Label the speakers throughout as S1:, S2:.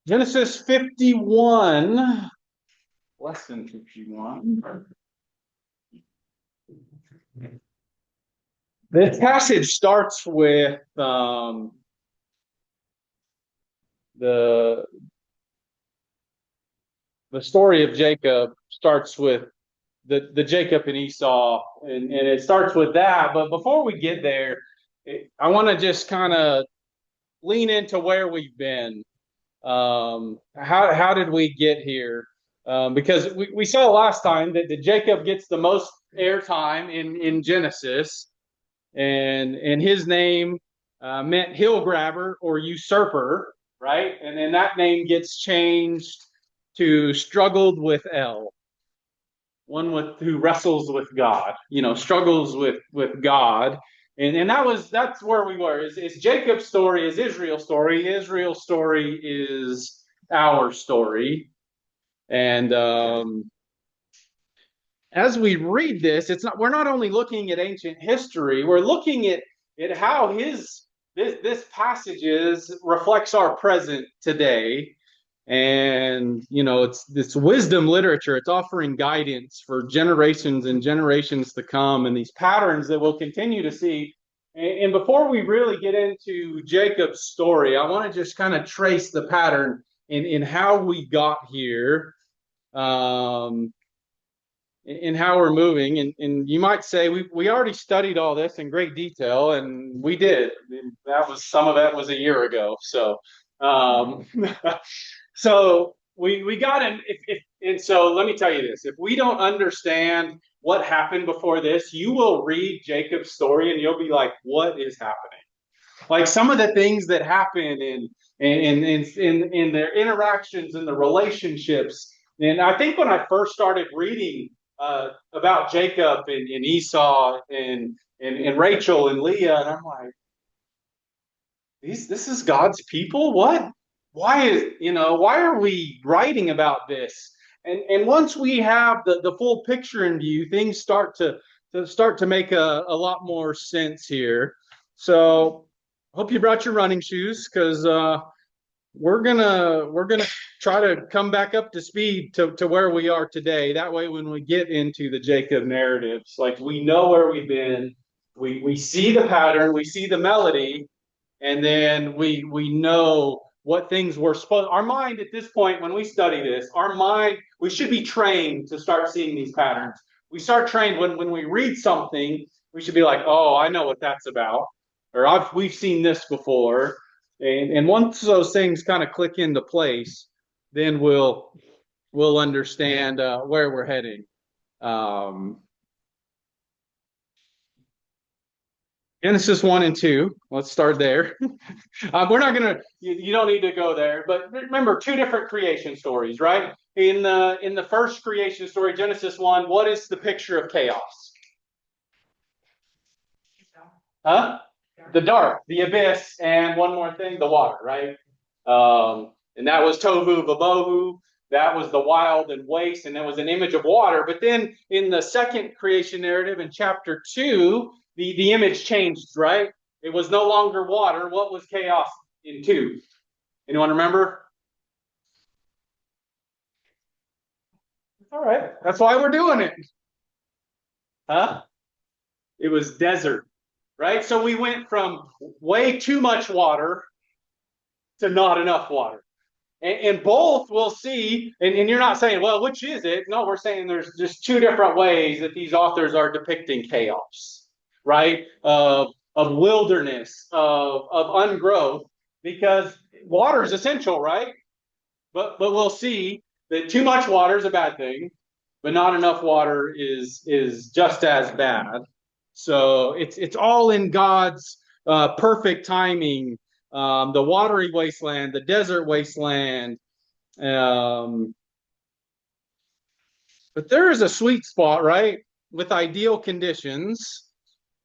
S1: Genesis 51, lesson 51. This passage starts with the the story of Jacob starts with the Jacob and Esau, and it starts with that. But before we get there, I want to just kind of lean into where we've been. How did we get here? Because we saw last time that Jacob gets the most airtime in Genesis, and his name meant hill grabber or usurper, right? And then that name gets changed to struggled with El, one who wrestles with God, struggles with God. And that's where we were. Is Jacob's story is Israel's story. Israel's story is our story. And as we read this, we're not only looking at ancient history, we're looking at how this passages reflects our present today. And it's wisdom literature. It's offering guidance for generations and generations to come, and these patterns that we'll continue to see. And before we really get into Jacob's story, I want to just kind of trace the pattern in how we got here. In how we're moving. And you might say we already studied all this in great detail, and we did. Some of that was a year ago. So so we got in and so let me tell you this. If we don't understand what happened before this, you will read Jacob's story and you'll be like, what is happening? Like some of the things that happen in their interactions and the relationships. And I think when I first started reading about Jacob and Esau and Rachel and Leah, and I'm like, this is God's people? What? Why are we writing about this? And once we have the full picture in view, things start to make a lot more sense here. So hope you brought your running shoes, because we're gonna try to come back up to speed to where we are today. That way, when we get into the Jacob narratives, like we know where we've been, we see the pattern, we see the melody, and then we know what things we're supposed. Our mind at this point, when we study this, our mind we should be trained to start seeing these patterns. We start trained when we read something, we should be like, oh, I know what that's about, or we've seen this before. And once those things kind of click into place, then we'll understand where we're heading. Um, Genesis 1 and 2. Let's start there. We're not gonna. You don't need to go there. But remember, two different creation stories, right? In the first creation story, Genesis 1, what is the picture of chaos? Huh? The dark, the abyss, and one more thing, the water, right? And that was tohu vabohu. That was the wild and waste, and there was an image of water. But then in the second creation narrative in chapter 2, the image changed, right? It was no longer water. What was chaos in 2? Anyone remember? All right. That's why we're doing it. Huh? It was desert, right? So we went from way too much water to not enough water. And both we'll see, and you're not saying, well, which is it? No, we're saying there's just two different ways that these authors are depicting chaos, right? Of wilderness, of ungrowth, because water is essential, right? But we'll see that too much water is a bad thing, but not enough water is just as bad. So it's all in God's perfect timing. The watery wasteland, the desert wasteland. Um, but there is a sweet spot, right? With ideal conditions,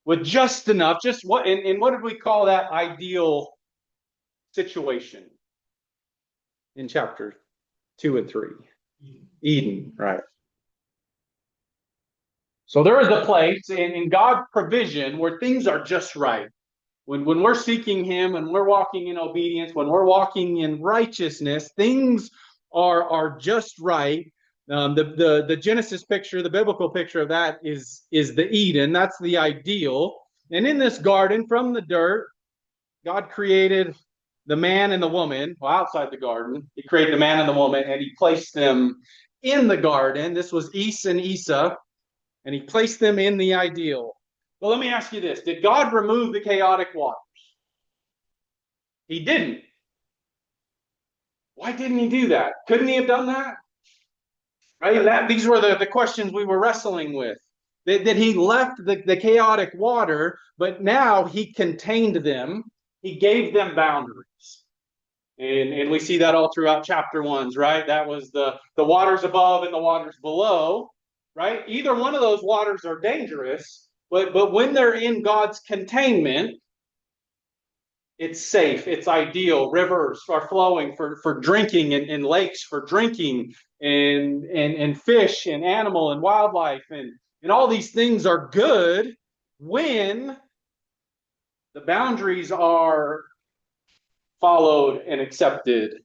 S1: with just enough, just what, and what did we call that ideal situation in chapter 2 and 3? Eden, right? So there is a place in God's provision where things are just right. When we're seeking him and we're walking in obedience, when we're walking in righteousness, things are just right. The Genesis picture, the biblical picture of that is the Eden. That's the ideal. And in this garden, from the dirt, God created the man and the woman. Well, outside the garden, he created the man and the woman, and he placed them in the garden. This was Is and Esau, and he placed them in the ideal. Well, let me ask you this. Did God remove the chaotic waters? He didn't. Why didn't he do that? Couldn't he have done that? Right? These were the questions we were wrestling with. That he left the chaotic water, but now he contained them. He gave them boundaries. And we see that all throughout chapter 1s, right? That was the waters above and the waters below, right? Either one of those waters are dangerous, but when they're in God's containment, it's safe, it's ideal. Rivers are flowing for drinking, and lakes for drinking, and fish and animal and wildlife, and all these things are good when the boundaries are followed and accepted.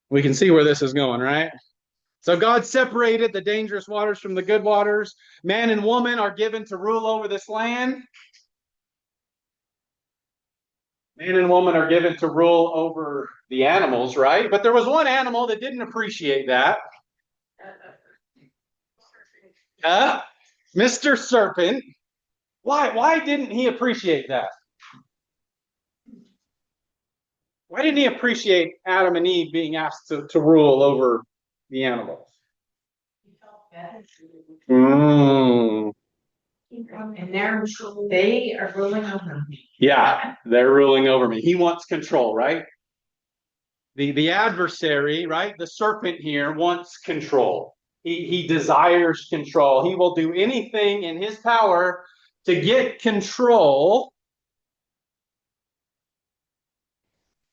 S1: We can see where this is going, right? So God separated the dangerous waters from the good waters. Man and woman are given to rule over this land. Man and woman are given to rule over the animals, right? But there was one animal that didn't appreciate that. Mr. Serpent. Why didn't he appreciate that? Why didn't he appreciate Adam and Eve being asked to rule over the animals? Mm.
S2: And they are ruling over me.
S1: Yeah, they're ruling over me. He wants control, right? The adversary, right? The serpent here wants control. He desires control. He will do anything in his power to get control.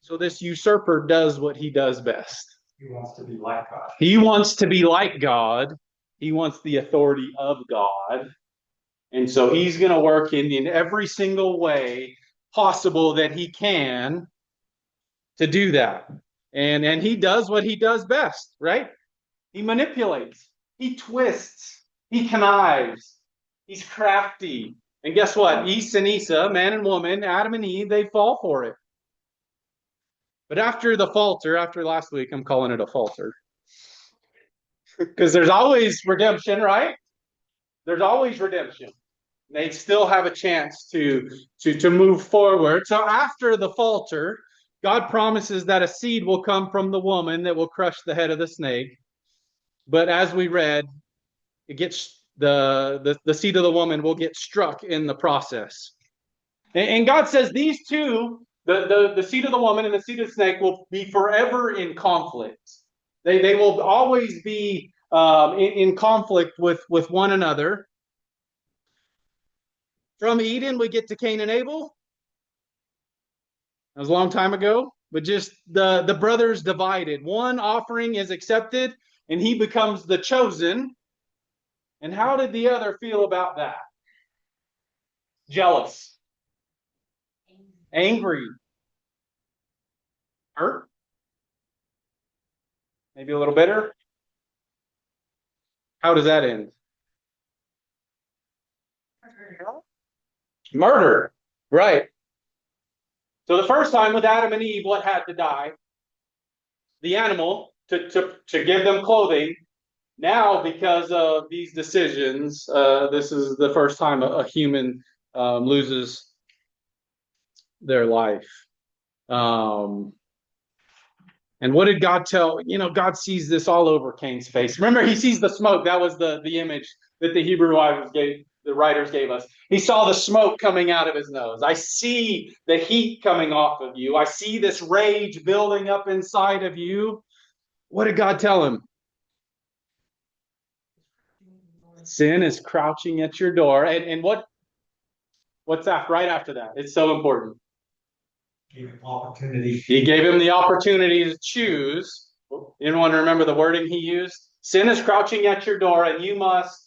S1: So this usurper does what he does best.
S3: He wants to be like God.
S1: He wants to be like God. He wants the authority of God. And so he's going to work in every single way possible that he can to do that. And he does what he does best, right? He manipulates. He twists. He connives. He's crafty. And guess what? Is and Esau, man and woman, Adam and Eve, they fall for it. But after the falter, after last week, I'm calling it a falter. Because there's always redemption, right? There's always redemption. They still have a chance to move forward. So after the falter, God promises that a seed will come from the woman that will crush the head of the snake. But as we read, it gets the seed of the woman will get struck in the process. And God says these two, the seed of the woman and the seed of the snake, will be forever in conflict. They will always be in conflict with one another. From Eden, we get to Cain and Abel. That was a long time ago, but just the brothers divided. One offering is accepted, and he becomes the chosen. And how did the other feel about that? Jealous. Angry. Hurt. Maybe a little bitter. How does that end? Murder. Right. So the first time with Adam and Eve, what had to die? The animal to give them clothing. Now, because of these decisions, this is the first time a human loses their life. And what did God tell? God sees this all over Cain's face. Remember, he sees the smoke. That was the image that the Hebrew writers gave us. He saw the smoke coming out of his nose. I see the heat coming off of you. I see this rage building up inside of you. What did God tell him? Sin is crouching at your door. And what's right after that? It's so important.
S3: Gave him opportunity.
S1: He gave him the opportunity to choose. Anyone remember the wording he used? Sin is crouching at your door, and you must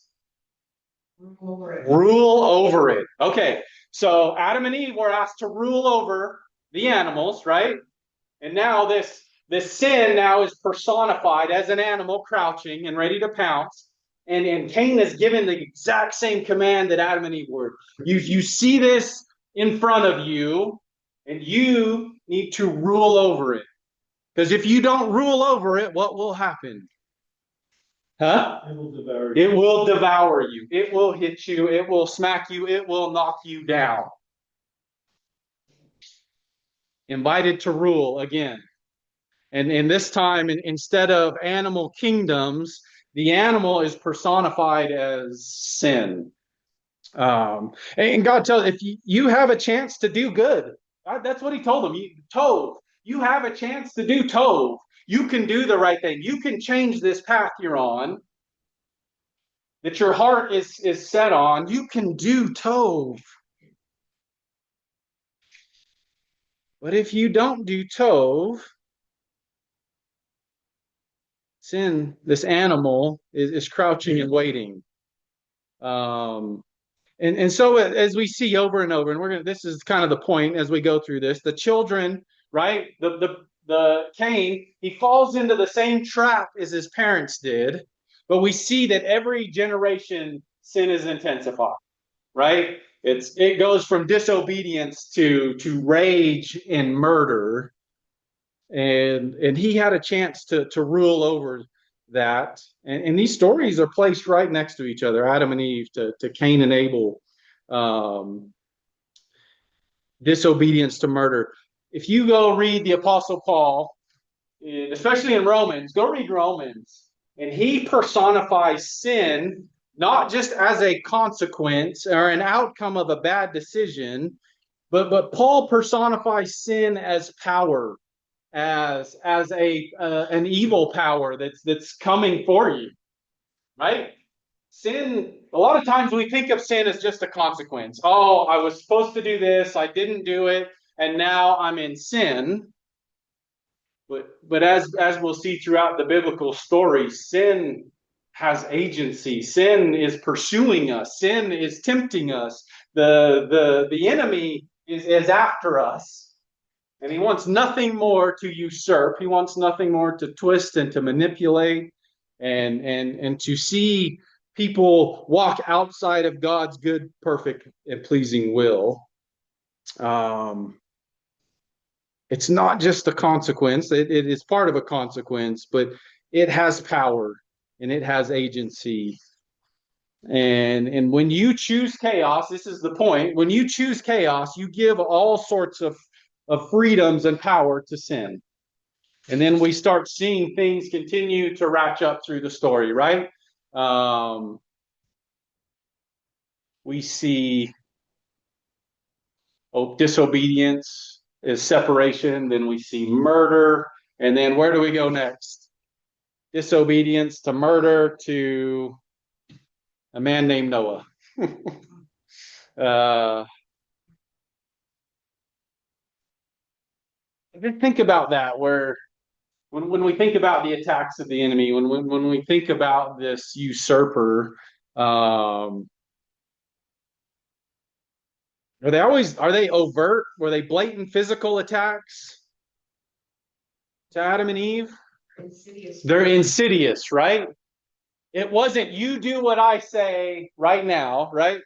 S1: rule over it. Okay, So Adam and Eve were asked to rule over the animals, right? And now this sin now is personified as an animal crouching and ready to pounce. And Cain is given the exact same command that Adam and Eve were. You see this in front of you, and you need to rule over it. Because if you don't rule over it, what will happen? Huh?
S3: It will devour you.
S1: It will devour you. It will hit you. It will smack you. It will knock you down. Invited to rule again. And this time, instead of animal kingdoms, the animal is personified as sin. And God tells, if you have a chance to do good, that's what he told them. Tov, you have a chance to do Tov. You can do the right thing. You can change this path you're on, that your heart is set on. You can do Tov. But if you don't do Tov, sin, this animal, is crouching and waiting. And so as we see over and over, and this is kind of the point as we go through this, the children, right? The Cain, he falls into the same trap as his parents did, but we see that every generation sin is intensified, right? It goes from disobedience to rage and murder. And he had a chance to rule over that. And these stories are placed right next to each other, Adam and Eve to Cain and Abel, disobedience to murder. If you go read the Apostle Paul, especially in Romans, go read Romans, and he personifies sin not just as a consequence or an outcome of a bad decision, but Paul personifies sin as power, as an evil power that's coming for you, right? Sin, a lot of times we think of sin as just a consequence. Oh, I was supposed to do this, I didn't do it, and now I'm in sin. But as we'll see throughout the biblical story, sin has agency. Sin is pursuing us. Sin is tempting us. The enemy is after us. And he wants nothing more to usurp. He wants nothing more to twist and to manipulate and to see people walk outside of God's good, perfect, and pleasing will. It's not just a consequence. It is part of a consequence, but it has power and it has agency. And when you choose chaos, this is the point. When you choose chaos, you give all sorts of freedoms and power to sin. And then we start seeing things continue to ratchet up through the story, right? We see disobedience is separation. Then we see murder. And then where do we go next? Disobedience to murder to a man named Noah. Think about that, where when we think about the attacks of the enemy, when we think about this usurper, are they overt? Were they blatant physical attacks to Adam and Eve?
S2: Insidious.
S1: They're insidious, right? It wasn't you do what I say right now, right?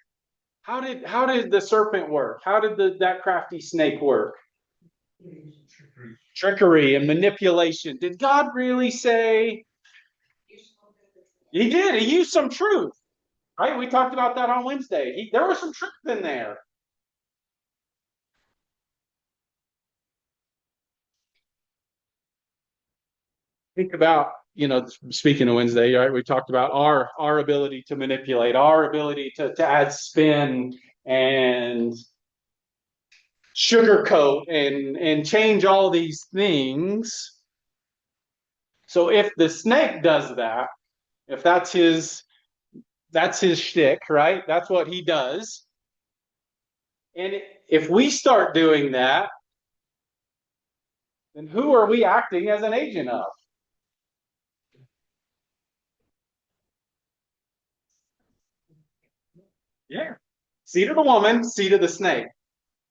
S1: How did the serpent work? How did that crafty snake work? Trickery and manipulation. Did God really say? He did. He used some truth, right? We talked about that on Wednesday. There was some truth in there. Think about, speaking of Wednesday, right? We talked about our ability to manipulate, our ability to add spin and sugarcoat and change all these things. So if the snake does that, if that's his shtick, right? That's what he does. And if we start doing that, then who are we acting as an agent of? Yeah. Seed of the woman, seed of the snake,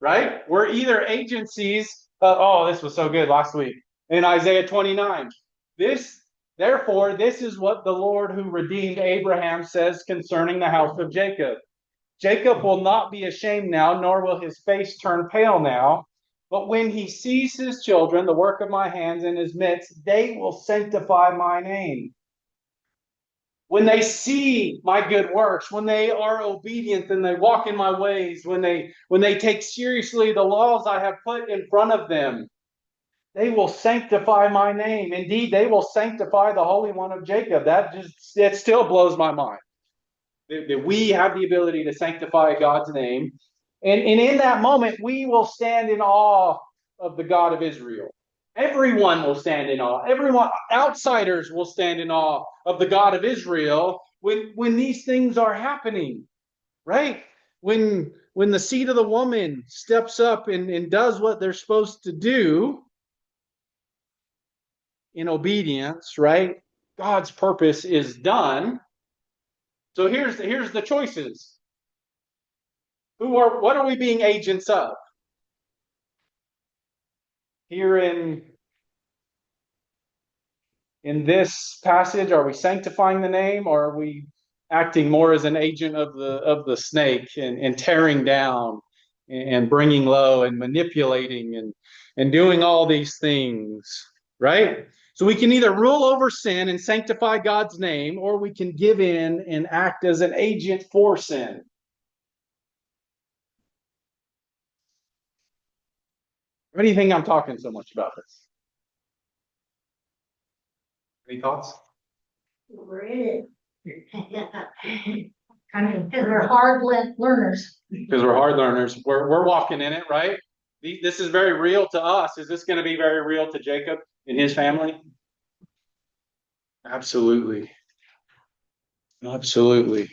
S1: right? We're either agencies. This was so good last week in Isaiah 29. Therefore, this is what the Lord who redeemed Abraham says concerning the house of Jacob. Jacob will not be ashamed now, nor will his face turn pale now. But when he sees his children, the work of my hands in his midst, they will sanctify my name. When they see my good works, when they are obedient and they walk in my ways, when they take seriously the laws I have put in front of them, they will sanctify my name. Indeed, they will sanctify the Holy One of Jacob. It still blows my mind that we have the ability to sanctify God's name. And in that moment, we will stand in awe of the God of Israel. Everyone will stand in awe. Everyone, outsiders will stand in awe of the God of Israel when these things are happening, right? When the seed of the woman steps up and does what they're supposed to do in obedience, right? God's purpose is done. So here's the choices. What are we being agents of? Here in this passage, are we sanctifying the name, or are we acting more as an agent of the snake and tearing down and bringing low and manipulating and doing all these things, right? So we can either rule over sin and sanctify God's name, or we can give in and act as an agent for sin. Why do you think I'm talking so much about this? Any thoughts?
S4: We're in it. Because we're hard learners.
S1: Because we're hard learners. We're walking in it, right? This is very real to us. Is this going to be very real to Jacob and his family? Absolutely. Absolutely.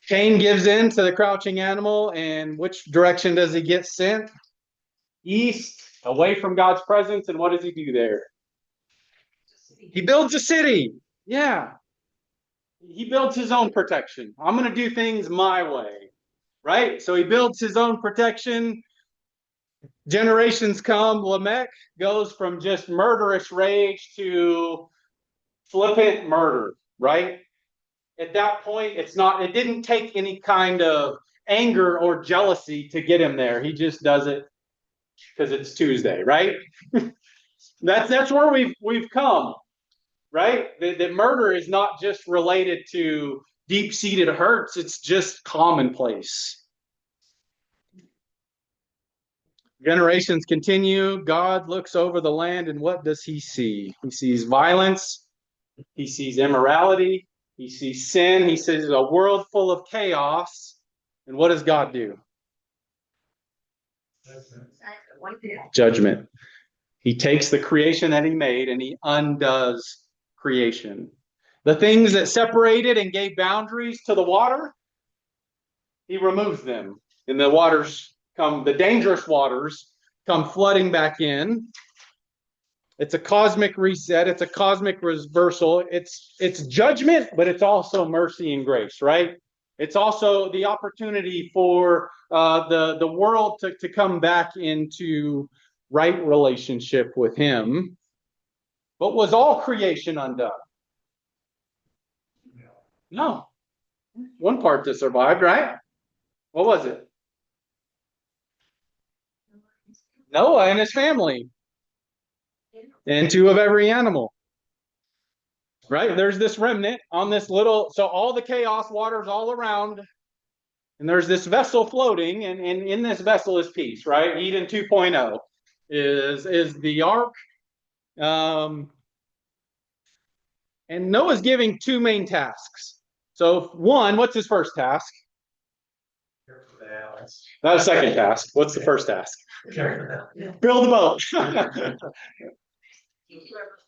S1: Cain gives in to the crouching animal, and which direction does he get sent? East, away from God's presence. And what does he do there? He builds a city. Yeah. He builds his own protection. I'm going to do things my way, right? So he builds his own protection. Generations come. Lamech goes from just murderous rage to flippant murder, right? At that point, it didn't take any kind of anger or jealousy to get him there. He just does it because it's Tuesday, right? That's where we've come, right? That murder is not just related to deep-seated hurts, it's just commonplace. Generations continue. God looks over the land, and what does he see? He sees violence. He sees immorality. He sees sin. He sees a world full of chaos. And what does God do? Judgment. He takes the creation that he made and he undoes creation. The things that separated and gave boundaries to the water, he removes them. And the dangerous waters come flooding back in. It's a cosmic reset. It's a cosmic reversal. It's judgment, but it's also mercy and grace, right? It's also the opportunity for the world to come back into right relationship with him. But was all creation undone? No. One part that survived, right? What was it? Noah and his family. And 2 of every animal. Right? There's this remnant on this so all the chaos waters all around. And there's this vessel floating, and in this vessel is peace, right? Eden 2.0 is the ark. And Noah's giving 2 main tasks. So one, what's his first task? Not a second task. What's the first task? Build a boat.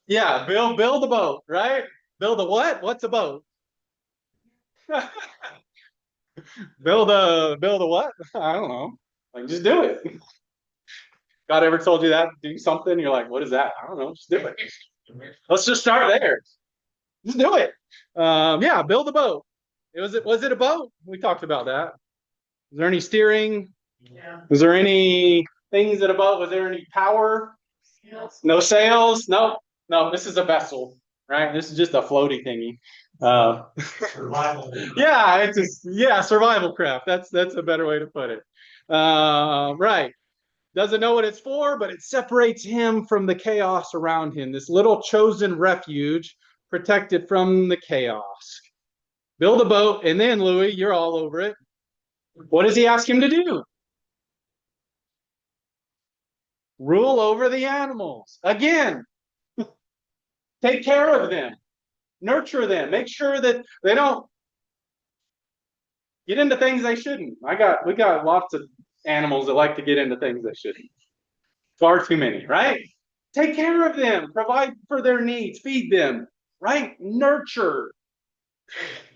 S1: Yeah, build a boat, right? Build a what? What's a boat? Build a what? I don't know. Like, just do it. God ever told you that? Do something? You're like, what is that? I don't know. Just do it. Let's just start there. Just do it. Yeah, build a boat. Was it a boat? We talked about that. Is there any steering?
S2: Yeah.
S1: Was there any things that above? Was there any power? No sails? No, no. This is a vessel, right? This is just a floaty thingy.
S3: Survival.
S1: Yeah, it's just survival craft. That's a better way to put it. Right. Doesn't know what it's for, but it separates him from the chaos around him. This little chosen refuge, protected from the chaos. Build a boat, and then Louis, you're all over it. What does he ask him to do? Rule over the animals. Again, take care of them, nurture them, make sure that they don't get into things they shouldn't. We got lots of animals that like to get into things they shouldn't. Far too many, right? Take care of them, provide for their needs, feed them, right? Nurture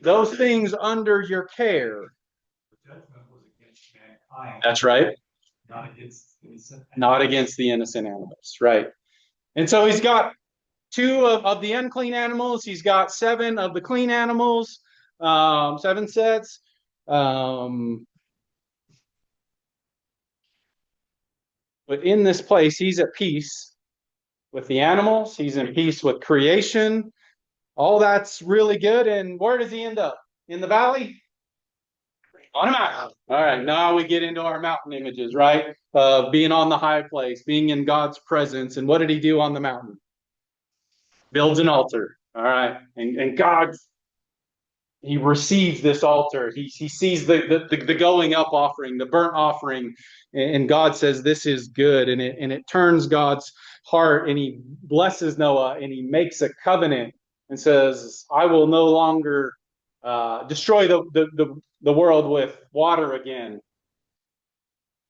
S1: those things under your care.
S3: The judgment was against mankind,
S1: That's right.
S3: not against innocent.
S1: Not against the innocent animals, right? And so he's got 2 of the unclean animals. He's got 7 of the clean animals, 7 sets. But in this place, he's at peace with the animals. He's in peace with creation. All that's really good. And where does he end up? In the valley? On a mountain. All right, now we get into our mountain images, right? Being on the high place, being in God's presence. And what did he do on the mountain? Builds an altar. All right. And God, he receives this altar. He sees the going up offering, the burnt offering. And God says, this is good. And it turns God's heart, and he blesses Noah, and he makes a covenant and says, I will no longer destroy the world with water again.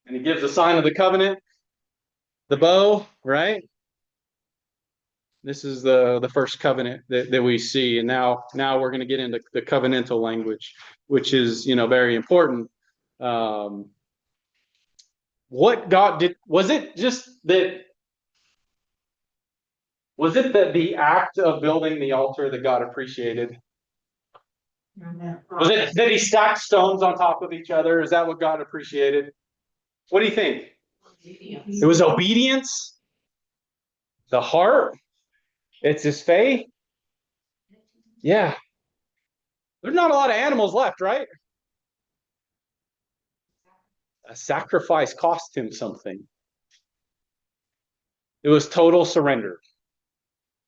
S1: And he gives a sign of the covenant, the bow, right? This is the first covenant that we see. And now we're going to get into the covenantal language, which is, very important. What God did, was it that the act of building the altar that God appreciated? Was it that he stacked stones on top of each other? Is that what God appreciated? What do you think? It was obedience, the heart. It's his faith. Yeah. There's not a lot of animals left, right? A sacrifice cost him something. It was total surrender.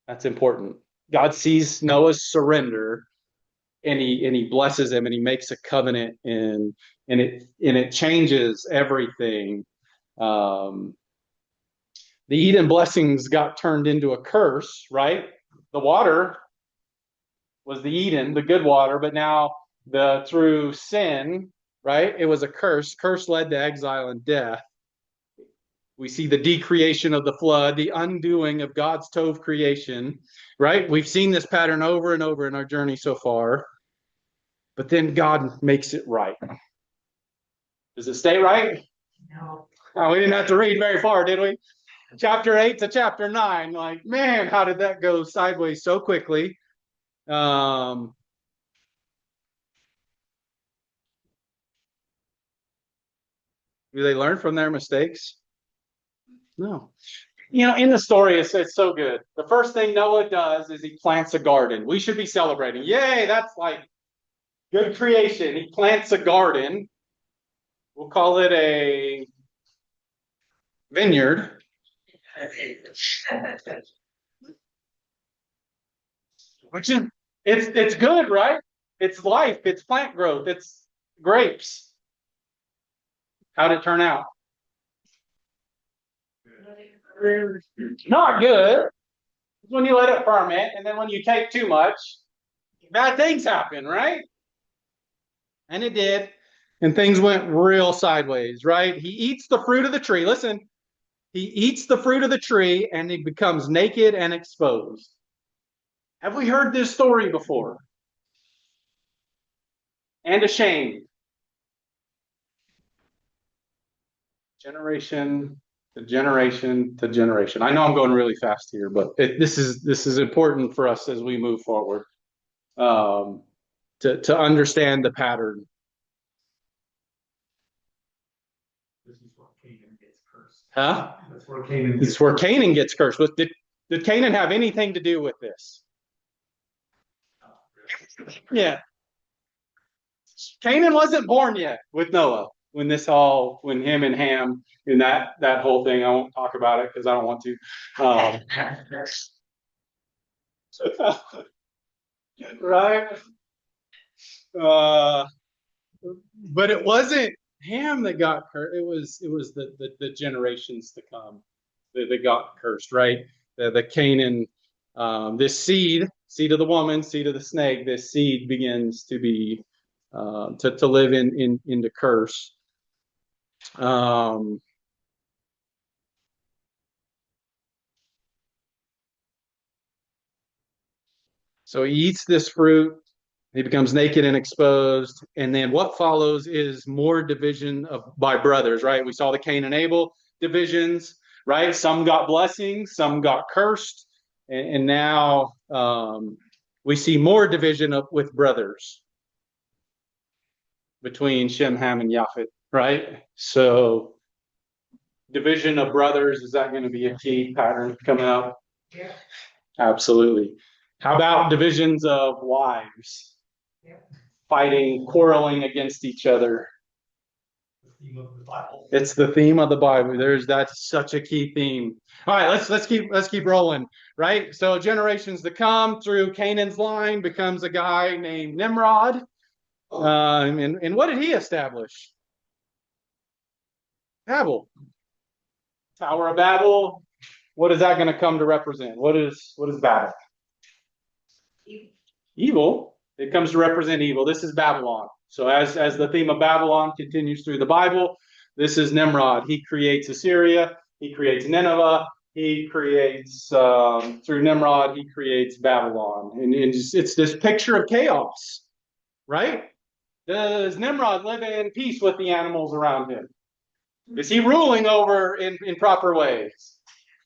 S1: That's important. God sees Noah's surrender, and he blesses him, and he makes a covenant, and it changes everything. The Eden blessings got turned into a curse, right? The water was the Eden, the good water, but now through sin, right? It was a curse. Curse led to exile and death. We see the decreation of the flood, the undoing of God's Tov creation, right? We've seen this pattern over and over in our journey so far. But then God makes it right. Does it stay right?
S2: No.
S1: Oh, we didn't have to read very far, did we? Chapter 8 to chapter 9. Like, man, how did that go sideways so quickly? Do they learn from their mistakes? No. In the story, it's so good. The first thing Noah does is he plants a garden. We should be celebrating. Yay, that's like good creation. He plants a garden. We'll call it a vineyard. Which is, it's good, right? It's life. It's plant growth. It's grapes. How'd it turn out? Not good. It's when you let it ferment, and then when you take too much, bad things happen, right? And it did. And things went real sideways, right? He eats the fruit of the tree. Listen, he eats the fruit of the tree, and he becomes naked and exposed. Have we heard this story before? And ashamed. Generation to generation to generation. I know I'm going really fast here, but this is important for us as we move forward, to understand the pattern.
S3: Canaan gets cursed.
S1: Huh?
S3: That's where Canaan
S1: It's where Canaan gets cursed. Did Canaan have anything to do with this? Yeah. Canaan wasn't born yet with Noah when him and Ham and that whole thing. I won't talk about it because I don't want to. Right? But it wasn't Ham that got cursed. It was the generations to come that got cursed, right? The Canaan, this seed of the woman, seed of the snake, this seed begins to be to live into curse. So he eats this fruit. He becomes naked and exposed. And then what follows is more division by brothers, right? We saw the Cain and Abel divisions, right? Some got blessings, some got cursed. And now we see more division with brothers between Shem, Ham, and Japhet, right? So division of brothers, is that going to be a key pattern coming up?
S2: Yeah.
S1: Absolutely. How about divisions of wives?
S2: Yeah.
S1: Fighting, quarreling against each other.
S3: The theme of the Bible.
S1: It's the theme of the Bible. That's such a key theme. All right, let's keep rolling. Right. So generations to come through Canaan's line becomes a guy named Nimrod. And what did he establish? Babel. Tower of Babel. What is that going to come to represent? What is Babel? Evil. It comes to represent evil. This is Babylon. So as the theme of Babylon continues through the Bible, this is Nimrod. He creates Assyria. He creates Nineveh. He creates, through Nimrod, he creates Babylon. And it's this picture of chaos, right? Does Nimrod live in peace with the animals around him? Is he ruling over in proper ways?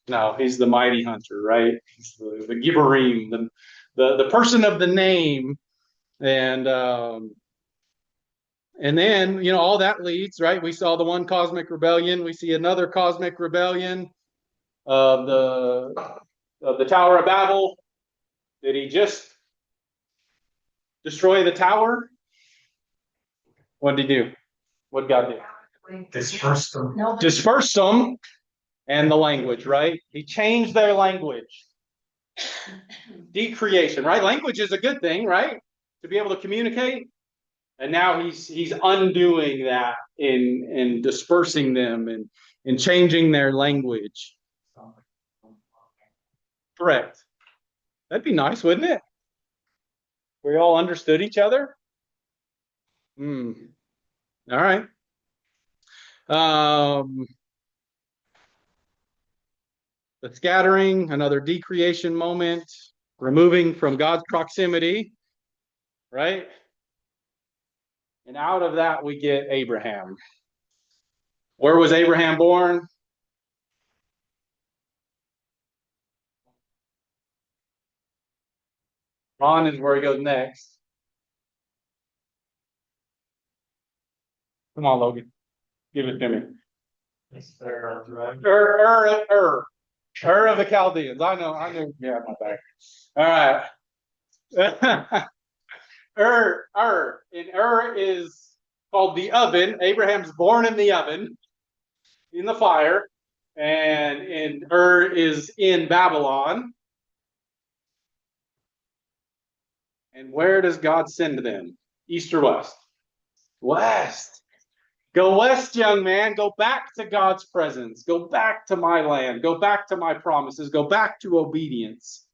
S1: No, he's the mighty hunter, right? He's the Gibborim, the person of the name. And then, all that leads, right? We saw the one cosmic rebellion. We see another cosmic rebellion of the Tower of Babel. Did he just destroy the tower? What did he do? What did God do?
S3: Dispersed them.
S4: No,
S1: Dispersed them and the language, right? He changed their language. Decreation, right? Language is a good thing, right? To be able to communicate. And now he's undoing that in dispersing them and changing their language. Correct. That'd be nice, wouldn't it? We all understood each other. All right. The scattering, another decreation moment, removing from God's proximity, right? And out of that, we get Abraham. Where was Abraham born? Ron is where he goes next. Come on, Logan. Give it to me.
S3: It's there, right?
S1: Ur of the Chaldeans. I know. Yeah, my bad. All right. And Ur is called the oven. Abraham's born in the oven, in the fire, and Ur is in Babylon. And where does God send them? East or west? West. Go west, young man. Go back to God's presence. Go back to my land. Go back to my promises. Go back to obedience.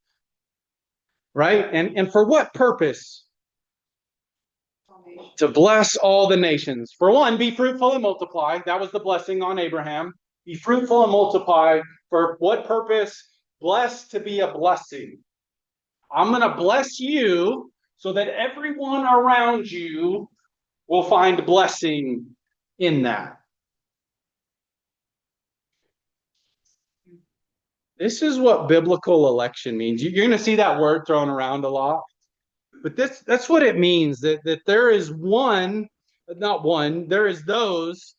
S1: Right? And for what purpose? To bless all the nations. For one, be fruitful and multiply. That was the blessing on Abraham. Be fruitful and multiply. For what purpose? Blessed to be a blessing. I'm going to bless you so that everyone around you will find blessing in that. This is what biblical election means. You're going to see that word thrown around a lot. But that's what it means, that there is there is those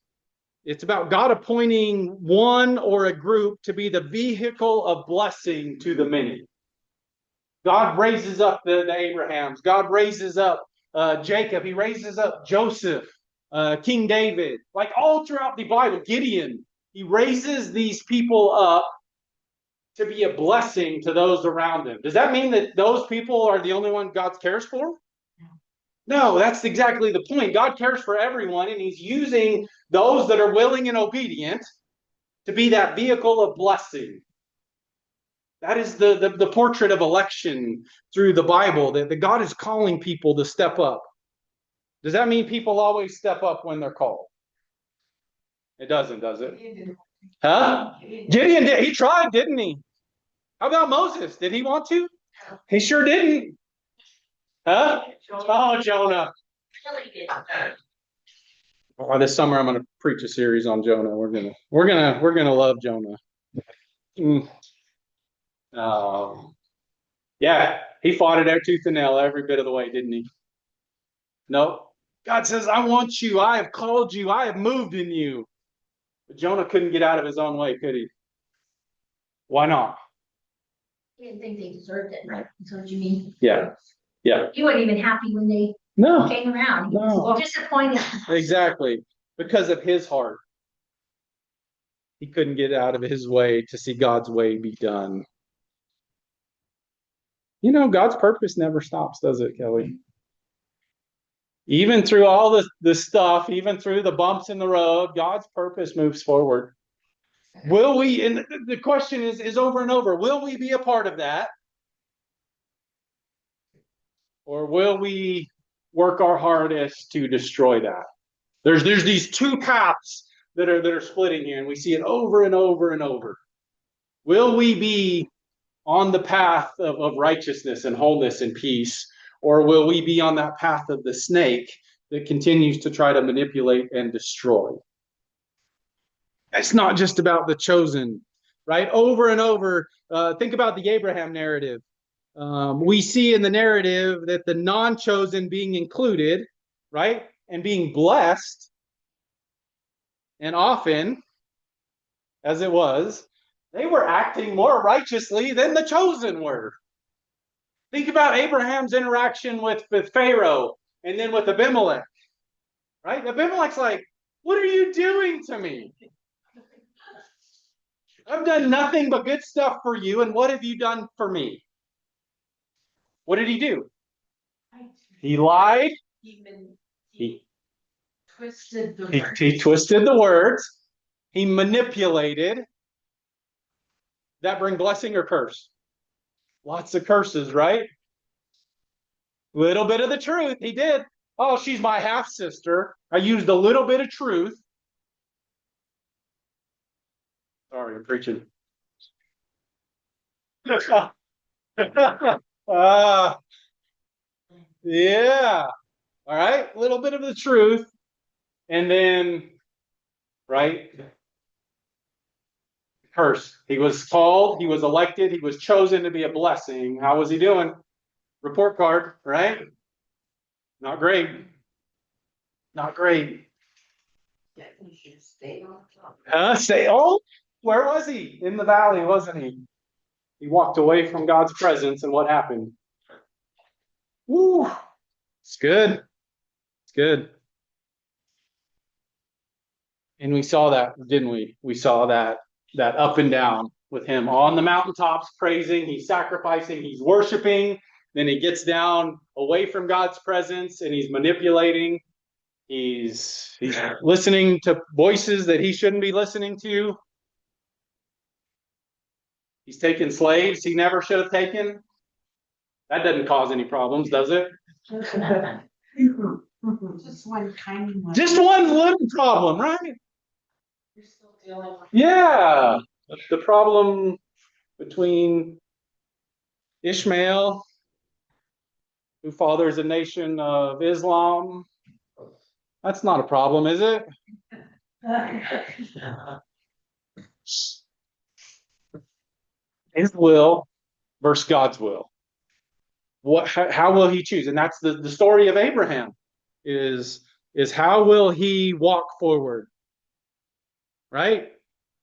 S1: It's about God appointing one or a group to be the vehicle of blessing to the many. God raises up the Abrahams. God raises up Jacob. He raises up Joseph, King David. Like all throughout the Bible, Gideon. He raises these people up to be a blessing to those around him. Does that mean that those people are the only one God cares for? No, that's exactly the point. God cares for everyone, and he's using those that are willing and obedient to be that vehicle of blessing. That is the portrait of election through the Bible, that God is calling people to step up. Does that mean people always step up when they're called? It doesn't, does it? Huh? Gideon did. He tried, didn't he? How about Moses? Did he want to? He sure didn't. Huh? Oh, Jonah. Oh, this summer I'm going to preach a series on Jonah. We're gonna love Jonah. Yeah, he fought it there tooth and nail every bit of the way, didn't he? No. God says, I want you. I have called you. I have moved in you. But Jonah couldn't get out of his own way, could he? Why not?
S4: He didn't think they deserved it. Right. That's what you mean?
S1: Yeah. Yeah.
S4: He wasn't even happy when they
S1: No.
S4: came around. He was disappointed.
S1: Exactly. Because of his heart. He couldn't get out of his way to see God's way be done. You know, God's purpose never stops, does it, Kelly? Even through all the stuff, even through the bumps in the road, God's purpose moves forward. Will we, and the question is over and over, will we be a part of that? Or will we work our hardest to destroy that? There's these two paths that are splitting here, and we see it over and over and over. Will we be on the path of righteousness and wholeness and peace? Or will we be on that path of the snake that continues to try to manipulate and destroy? It's not just about the chosen, right? Over and over, think about the Abraham narrative. We see in the narrative that the non-chosen being included, right? And being blessed. And often, as it was, they were acting more righteously than the chosen were. Think about Abraham's interaction with Pharaoh and then with Abimelech. Right? Abimelech's like, what are you doing to me? I've done nothing but good stuff for you, and what have you done for me? What did he do? He lied. He
S2: twisted the words.
S1: He twisted the words. He manipulated. That bring blessing or curse? Lots of curses, right? Little bit of the truth. He did. Oh, she's my half sister. I used a little bit of truth. Sorry, I'm preaching. Yeah. All right. A little bit of the truth. And then, right? Curse. He was called, he was elected, he was chosen to be a blessing. How was he doing? Report card, right? Not great. Not great. Oh, where was he? In the valley, wasn't he? He walked away from God's presence, and what happened? Woo! It's good. It's good. And we saw that, didn't we? We saw that up and down with him on the mountaintops praising, he's sacrificing, he's worshiping. Then he gets down away from God's presence and he's manipulating. He's listening to voices that he shouldn't be listening to. He's taking slaves he never should have taken. That doesn't cause any problems, does it?
S2: Just one tiny one.
S1: Just one little problem, right?
S2: You're still dealing with.
S1: Yeah. The problem between Ishmael, who fathers a nation of Islam, that's not a problem, is it? His will versus God's will. How will he choose? And that's the story of Abraham is how will he walk forward? right?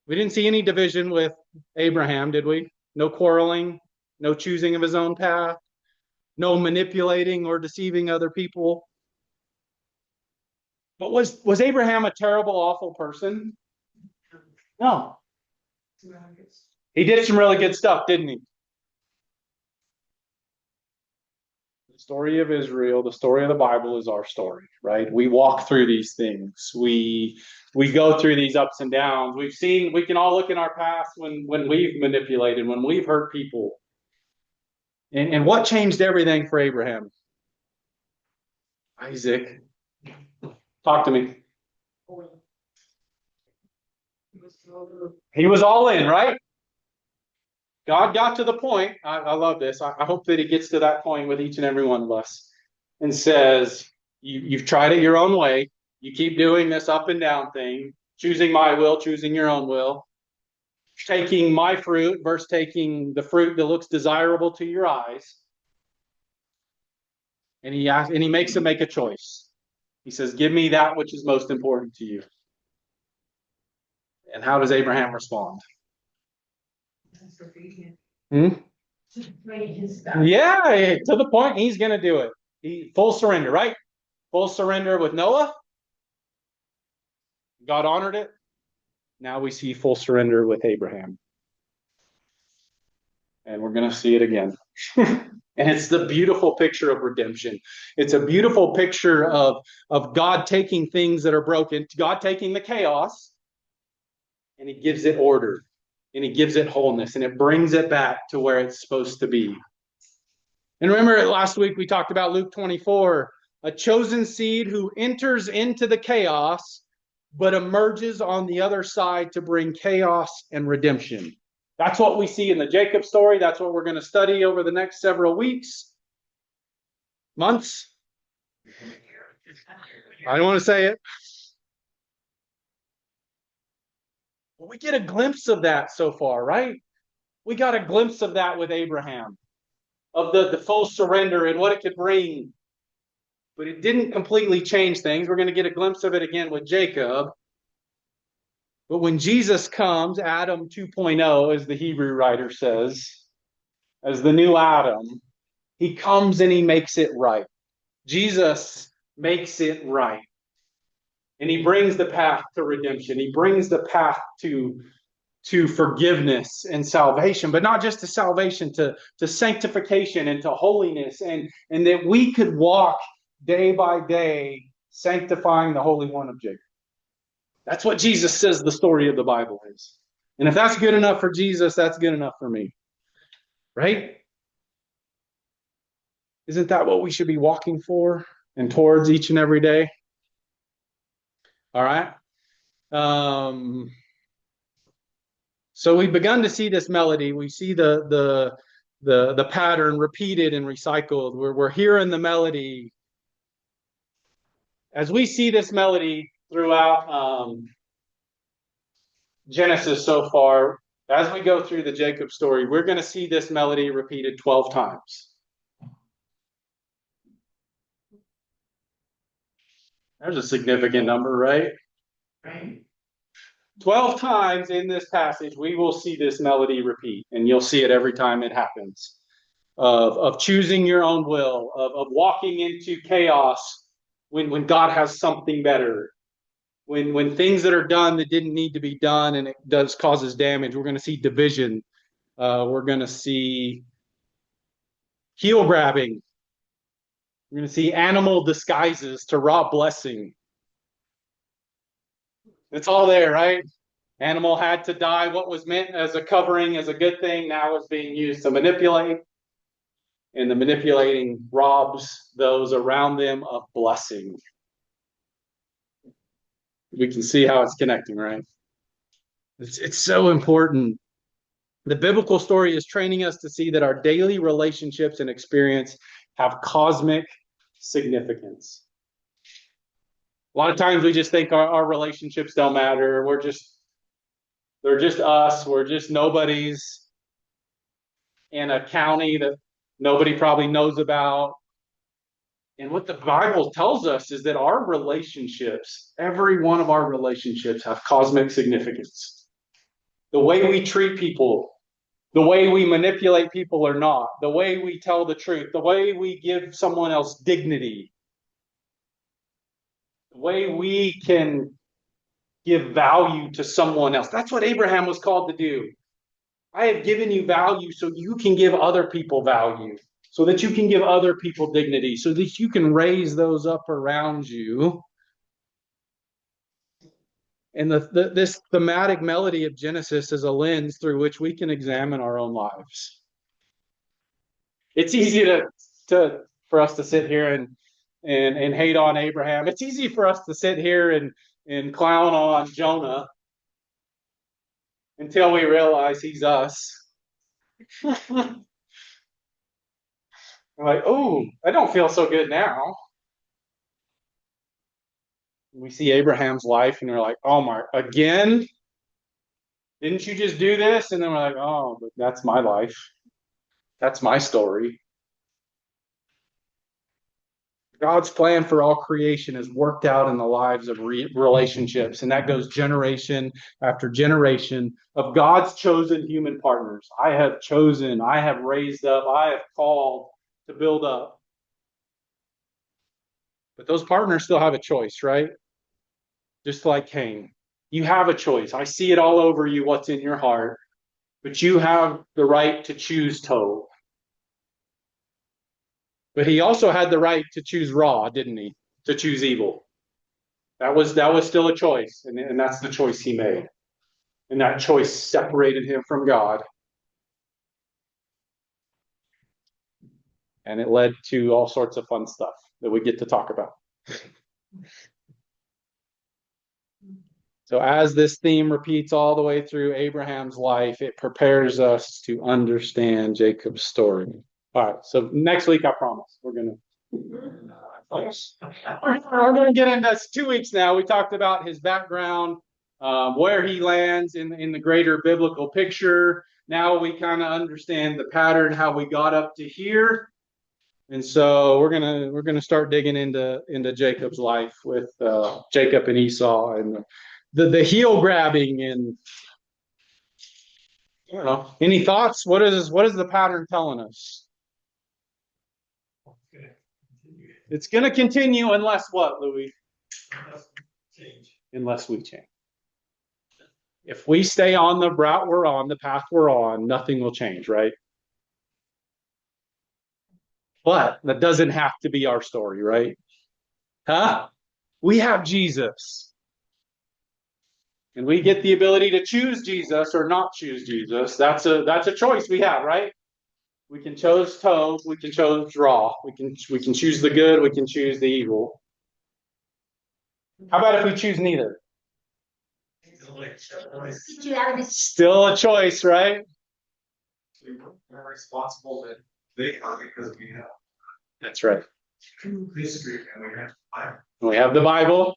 S1: We didn't see any division with Abraham, did we? No quarreling, no choosing of his own path, no manipulating or deceiving other people. But was Abraham a terrible, awful person? No. He did some really good stuff, didn't he? The story of Israel, the story of the Bible is our story, right? We walk through these things. We go through these ups and downs. We can all look in our past when we've manipulated, when we've hurt people. And what changed everything for Abraham? Isaac. Talk to me. He was all in, right? God got to the point. I love this. I hope that he gets to that point with each and every one of us and says, you've tried it your own way. You keep doing this up and down thing, choosing my will, choosing your own will, taking my fruit versus taking the fruit that looks desirable to your eyes. And he makes him make a choice. He says, give me that which is most important to you. And how does Abraham respond? Hmm? Yeah, to the point he's going to do it. Full surrender, right? Full surrender with Noah. God honored it. Now we see full surrender with Abraham. And we're going to see it again. And it's the beautiful picture of redemption. It's a beautiful picture of God taking things that are broken, God taking the chaos, and he gives it order, and he gives it wholeness, and it brings it back to where it's supposed to be. And remember last week we talked about Luke 24, a chosen seed who enters into the chaos, but emerges on the other side to bring chaos and redemption. That's what we see in the Jacob story. That's what we're going to study over the next several weeks, months. I don't want to say it. Well, we get a glimpse of that so far, right? We got a glimpse of that with Abraham, of the full surrender and what it could bring. But it didn't completely change things. We're going to get a glimpse of it again with Jacob. But when Jesus comes, Adam 2.0, as the Hebrew writer says, as the new Adam, he comes and he makes it right. Jesus makes it right. And he brings the path to redemption. He brings the path to forgiveness and salvation, but not just to salvation, to sanctification and to holiness, and that we could walk day by day sanctifying the Holy One of Jacob. That's what Jesus says the story of the Bible is. And if that's good enough for Jesus, that's good enough for me. Right? Isn't that what we should be walking for and towards each and every day? All right. So we've begun to see this melody. We see the pattern repeated and recycled. We're hearing the melody. As we see this melody throughout Genesis so far, as we go through the Jacob story, we're going to see this melody repeated 12 times. There's a significant number, right?
S2: Right.
S1: 12 times in this passage, we will see this melody repeat, and you'll see it every time it happens. Of choosing your own will, of walking into chaos when God has something better. When things that are done that didn't need to be done and it causes damage, we're going to see division. We're going to see heel grabbing. We're going to see animal disguises to rob blessing. It's all there, right? Animal had to die. What was meant as a covering, as a good thing, now is being used to manipulate. And the manipulating robs those around them of blessing. We can see how it's connecting, right? It's so important. The biblical story is training us to see that our daily relationships and experience have cosmic significance. A lot of times we just think our relationships don't matter. They're just us. We're just nobodies in a county that nobody probably knows about. And what the Bible tells us is that our relationships, every one of our relationships, have cosmic significance. The way we treat people, the way we manipulate people or not, the way we tell the truth, the way we give someone else dignity, the way we can give value to someone else. That's what Abraham was called to do. I have given you value so you can give other people value, so that you can give other people dignity, so that you can raise those up around you. And this thematic melody of Genesis is a lens through which we can examine our own lives. It's easy for us to sit here and hate on Abraham. It's easy for us to sit here and clown on Jonah until we realize he's us. We're like, oh, I don't feel so good now. We see Abraham's life and we're like, oh my, again? Didn't you just do this? And then we're like, oh, but that's my life. That's my story. God's plan for all creation is worked out in the lives of relationships, and that goes generation after generation of God's chosen human partners. I have chosen, I have raised up, I have called to build up. But those partners still have a choice, right? Just like Cain. You have a choice. I see it all over you, what's in your heart. But you have the right to choose Tov. But he also had the right to choose Ra, didn't he? To choose evil. That was still a choice, and that's the choice he made. And that choice separated him from God. And it led to all sorts of fun stuff that we get to talk about. So as this theme repeats all the way through Abraham's life, it prepares us to understand Jacob's story. All right, so next week, I promise, we're going to get into this. 2 weeks now. We talked about his background, where he lands in the greater biblical picture. Now we kind of understand the pattern, how we got up to here. And so we're gonna start digging into Jacob's life with Jacob and Esau and the heel grabbing. And I don't know. Any thoughts? What is the pattern telling us? It's going to continue unless what, Louis? Unless we change. If we stay on the route we're on, the path we're on, nothing will change, right? But that doesn't have to be our story, right? Huh? We have Jesus. And we get the ability to choose Jesus or not choose Jesus. That's a choice we have, right? We can choose Tov, we can choose Ra. We can choose the good, we can choose the evil. How about if we choose neither? Still a choice, right?
S3: We're responsible that they are because we have
S1: That's right.
S3: history and we have Bible.
S1: We have the Bible.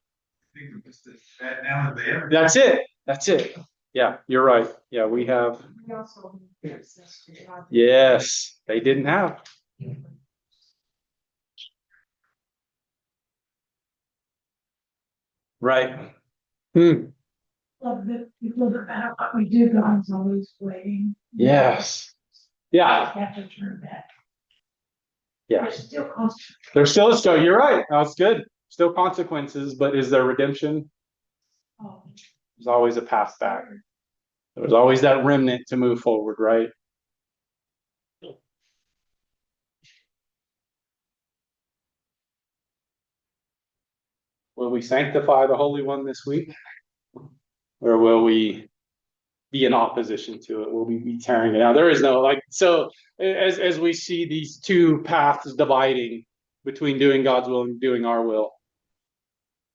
S3: I think it's that now and there.
S1: That's it. That's it. Yeah, you're right. Yeah, we have.
S2: We also have access to God.
S1: Yes, they didn't have. Right.
S2: Love that people no matter what we do, God's always waiting.
S1: Yes. Yeah.
S2: We have to turn back.
S1: Yeah.
S2: There's still consequences.
S1: There's still a story. You're right. That's good. Still consequences, but is there redemption?
S2: Oh,
S1: There's always a path back. There's always that remnant to move forward, right? Will we sanctify the Holy One this week? Or will we be in opposition to it? Will we be tearing it down? There is no so as we see these two paths dividing between doing God's will and doing our will,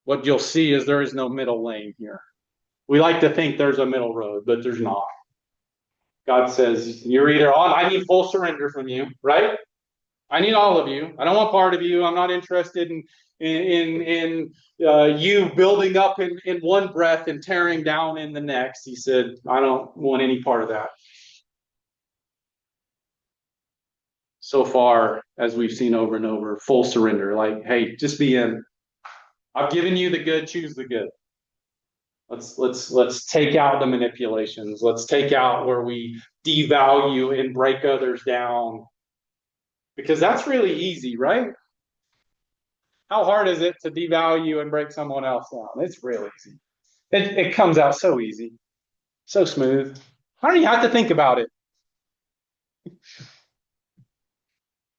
S1: what you'll see is there is no middle lane here. We like to think there's a middle road, but there's not. God says, you're either on, I need full surrender from you, right? I need all of you. I don't want part of you. I'm not interested in you building up in one breath and tearing down in the next. He said, I don't want any part of that. so far, as we've seen over and over, full surrender. Like, hey, just be in. I've given you the good, choose the good. Let's take out the manipulations. Let's take out where we devalue and break others down. Because that's really easy, right? How hard is it to devalue and break someone else down? It's real easy. It comes out so easy, so smooth. I don't even have to think about it.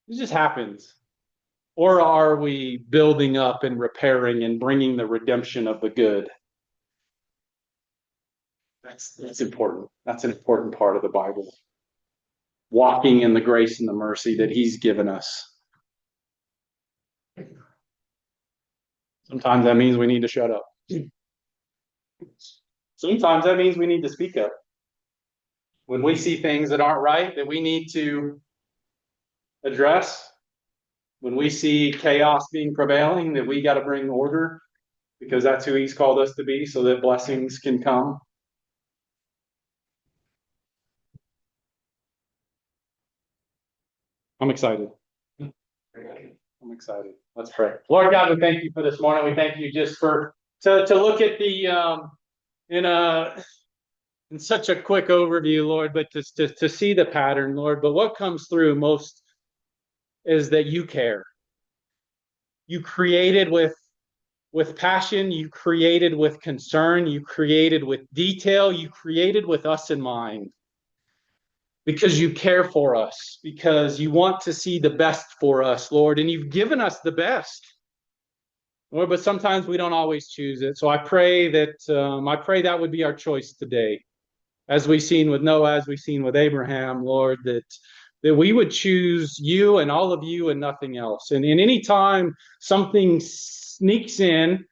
S1: It just happens. Or are we building up and repairing and bringing the redemption of the good? That's important. That's an important part of the Bible. Walking in the grace and the mercy that He's given us. Sometimes that means we need to shut up. Sometimes that means we need to speak up. When we see things that aren't right, that we need to address, when we see chaos being prevailing, that we got to bring order because that's who He's called us to be so that blessings can come. I'm excited. I'm excited. Let's pray. Lord God, we thank you for this morning. We thank you just for to look at the in such a quick overview, Lord, but to see the pattern, Lord. But what comes through most is that you care. You created with passion, you created with concern, you created with detail, you created with us in mind. Because you care for us, because you want to see the best for us, Lord, and you've given us the best. Lord, but sometimes we don't always choose it. So I pray that would be our choice today. As we've seen with Noah, as we've seen with Abraham, Lord, that we would choose you and all of you and nothing else. And any time something sneaks in,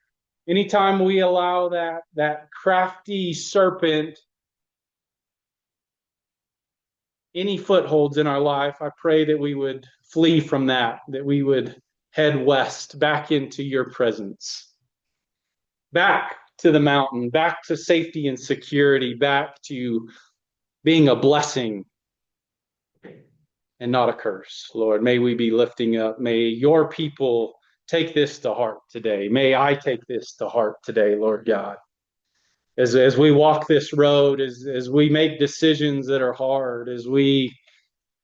S1: anytime we allow that crafty serpent any footholds in our life, I pray that we would flee from that we would head west, back into your presence, back to the mountain, back to safety and security, back to being a blessing and not a curse. Lord, may we be lifting up. May your people take this to heart today. May I take this to heart today, Lord God. As we walk this road, as we make decisions that are hard, as we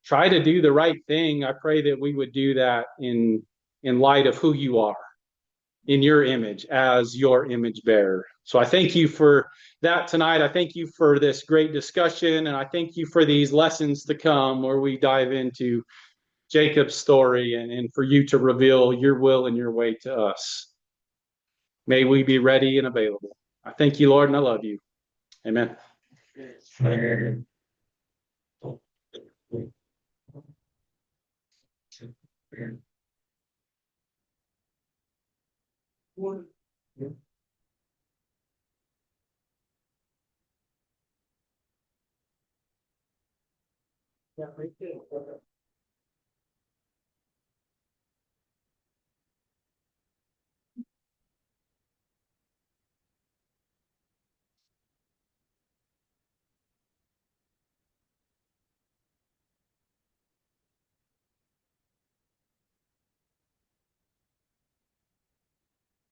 S1: try to do the right thing, I pray that we would do that in light of who you are, in your image, as your image bearer. So I thank you for that tonight. I thank you for this great discussion, and I thank you for these lessons to come where we dive into Jacob's story and for you to reveal your will and your way to us. May we be ready and available. I thank you, Lord, and I love you. Amen. Yeah, right there.